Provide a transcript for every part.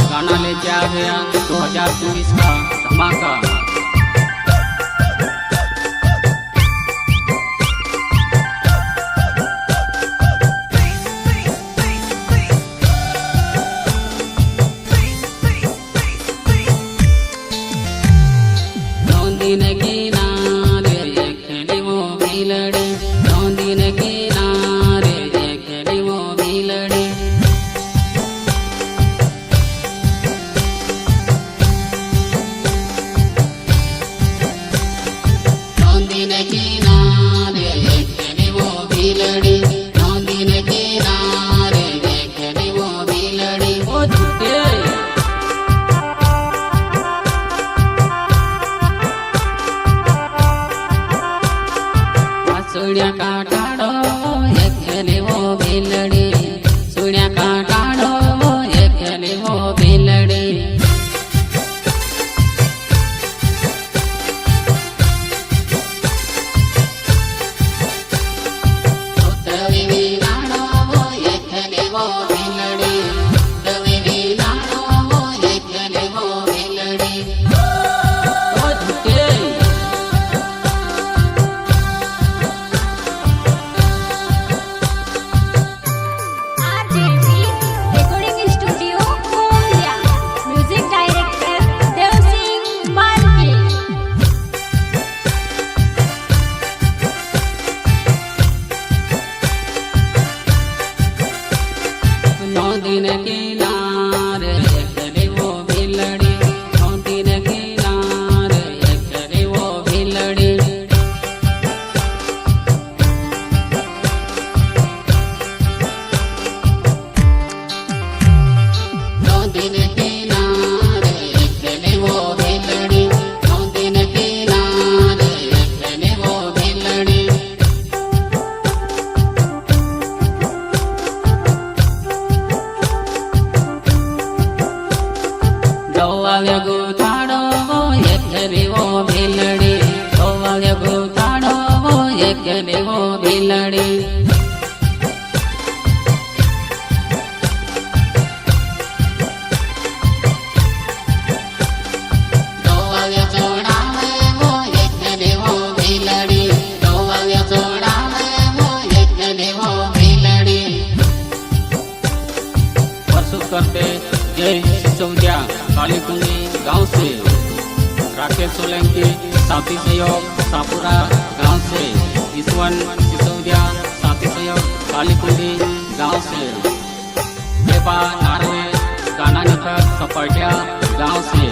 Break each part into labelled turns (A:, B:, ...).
A: गाना लेके आ गया 2024 का धमाका। सुण्या काटाडो एकले वो बिलड़ी, सुण्या काटाडो एकले वो बिलड़ी। तवे वीराणो एकले वो बिलड़ी, तवे वीराणो एकले वो बिलड़ी। दिन किनारे एकले वो बिलड़ी, दिन किनारे एकले वो बिलड़ी। दिन किनारे एकले वो बिलड़ी, दिन किनारे एकले वो बिलड़ी। गोवाव्या गुथाडो एकले वो बिलड़ी, गोवाव्या गुथाडो एकले वो बिलड़ी। गोवाव्या चोडावे वो एकले वो बिलड़ी, गोवाव्या चोडावे वो एकले वो बिलड़ी। प्रस्तुत करते जय सिसोदिया कालीकुंडी गांव से राकेश सोलंकी, साथी सहयोग सापुरा गांव से ईश्वन सिसोदिया, साथी सहयोग कालीकुंडी गांव से देवा नारवे, गाना निखर सपटिया गांव से।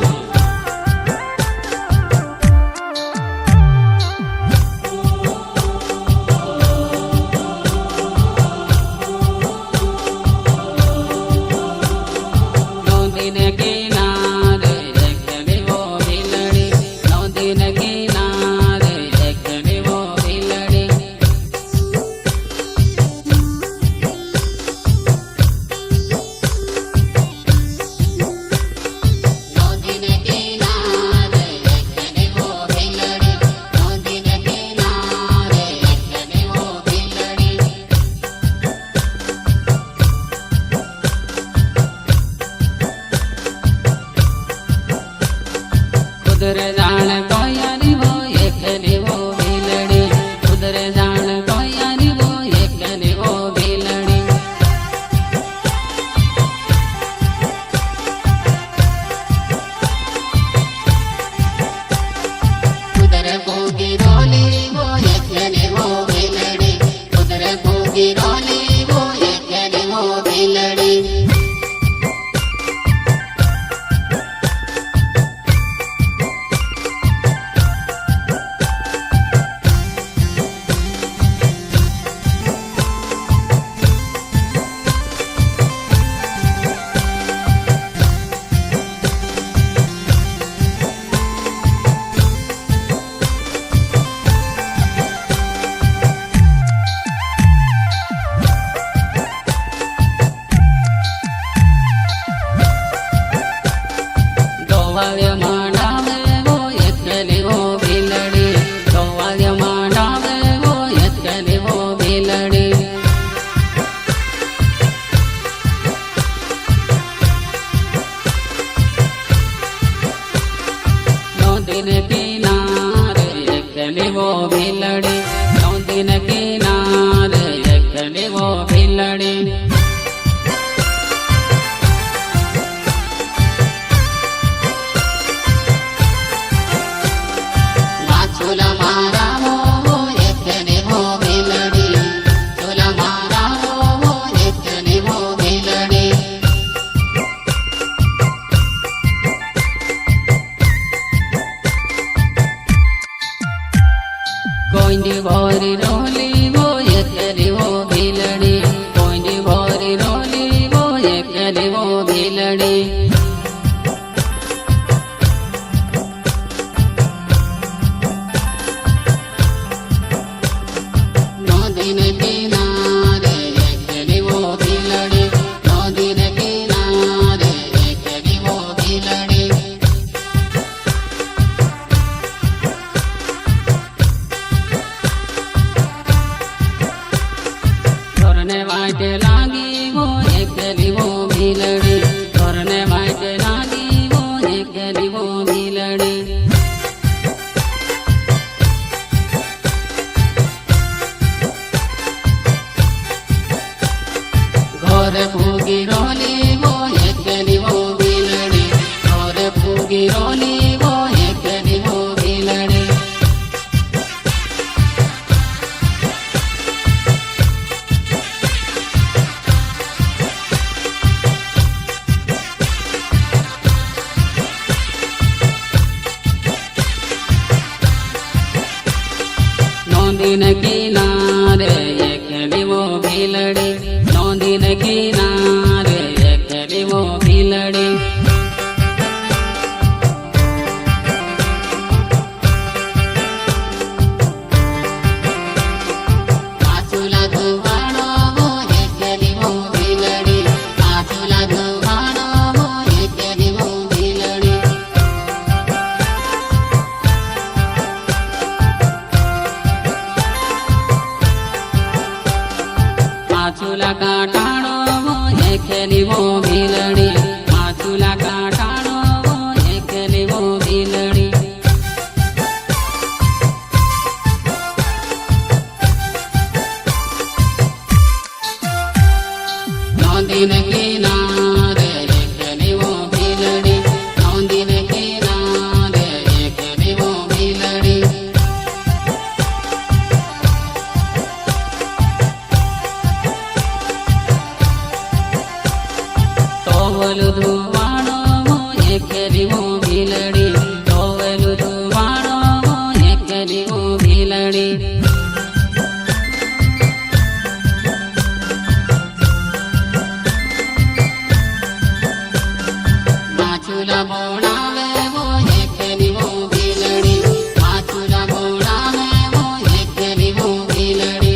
A: उधर जान कोयानी वो एकले वो बिलड़ी, उधर जान कोयानी वो एकले वो बिलड़ी। उधर भोगी रोली वो एकले वो बिलड़ी, उधर भोगी रोली वो एकले वो बिलड़ी।
B: दिन किनारे एकली वो भीलड़ी, 9 दिन किनारे एकली वो भीलड़ी।
A: चूला मारा हो एकली वो भीलड़ी, चूला मारा हो एकली वो भीलड़ी।
B: कोइंडी भोरी रोली वो एकली वो भीलड़ी, कोइंडी भोरी रोली वो एकली वो भीलड़ी।
A: दिन किनारे एकली वो भीलड़ी, 9 दिन किनारे एकली वो भीलड़ी।
B: तोरने वाटे लागी वो एकली वो भीलड़ी, तोरने वाटे लागी वो एकली वो भीलड़ी।
A: घोर फूगी रोली वो एकली वो भीलड़ी, घोर फूगी रोली वो एकली वो भीलड़ी।
B: नौ दिन किनारे एकली वो भीलड़ी, 9 दिन किनारे एकली वो भीलड़ी।
A: चूला धुवाणो हो एकली वो भीलड़ी, चूला धुवाणो हो एकली वो भीलड़ी।
B: चूला काटाणो वो एकली वो भीलड़ी, चूला काटाणो वो एकली वो भीलड़ी।
A: नौ दिन किनारे एकली वो भीलड़ी, 9 दिन किनारे एकली वो भीलड़ी।
B: तोवलु धुवाणो वो एकली वो भीलड़ी, तोवलु धुवाणो वो एकली वो भीलड़ी।
A: चूला बोणावे वो एकली वो भीलड़ी, चूला बोणावे वो एकली वो भीलड़ी।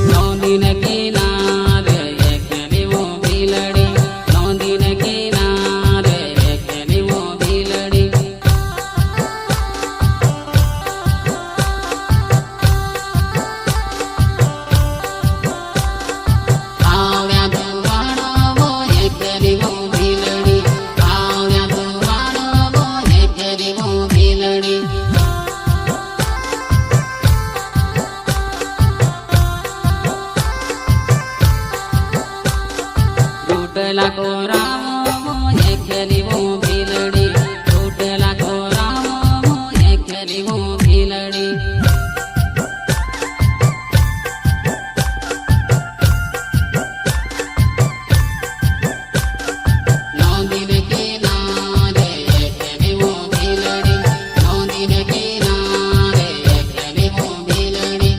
B: नौ दिन किनारे एकली वो भीलड़ी, 9 दिन किनारे एकली वो भीलड़ी।
A: આવ્યા ધુવાણો वो एकली वो भीलड़ी, આવ્યા ધુવાણો वो एकली वो भीलड़ी।
B: टूटला कोरामो वो एकली वो भीलड़ी, टूटला कोरामो वो एकली वो भीलड़ी।
A: नौ दिन किनारे एकली वो भीलड़ी, 9 दिन किनारे एकली वो भीलड़ी।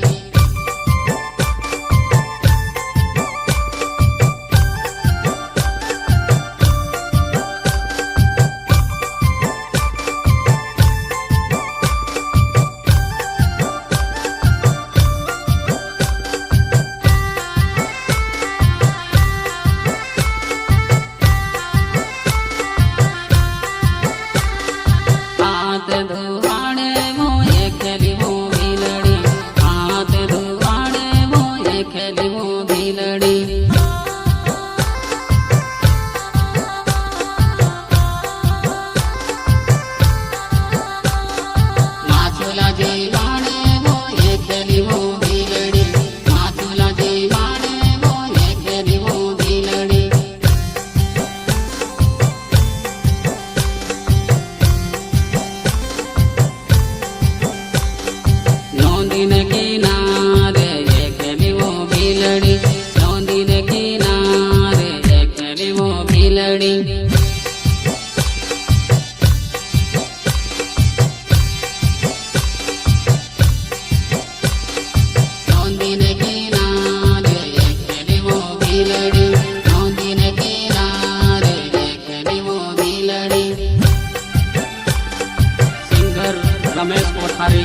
B: रमेश कोठारी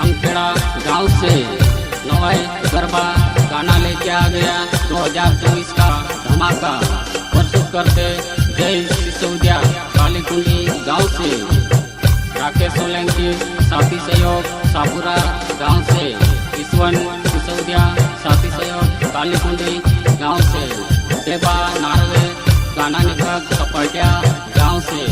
B: अंखेड़ा गांव से नवाई गरबा गाना लेके आ गया 2024 का धमाका प्रस्तुत करते जय सिसोदिया कालीकुंडी गांव से राकेश सोलंकी साथी सहयोग सापुरा गांव से ईश्वन सिसोदिया साथी सहयोग कालीकुंडी गांव से देवा नारवे गाना निकट कपटिया गांव से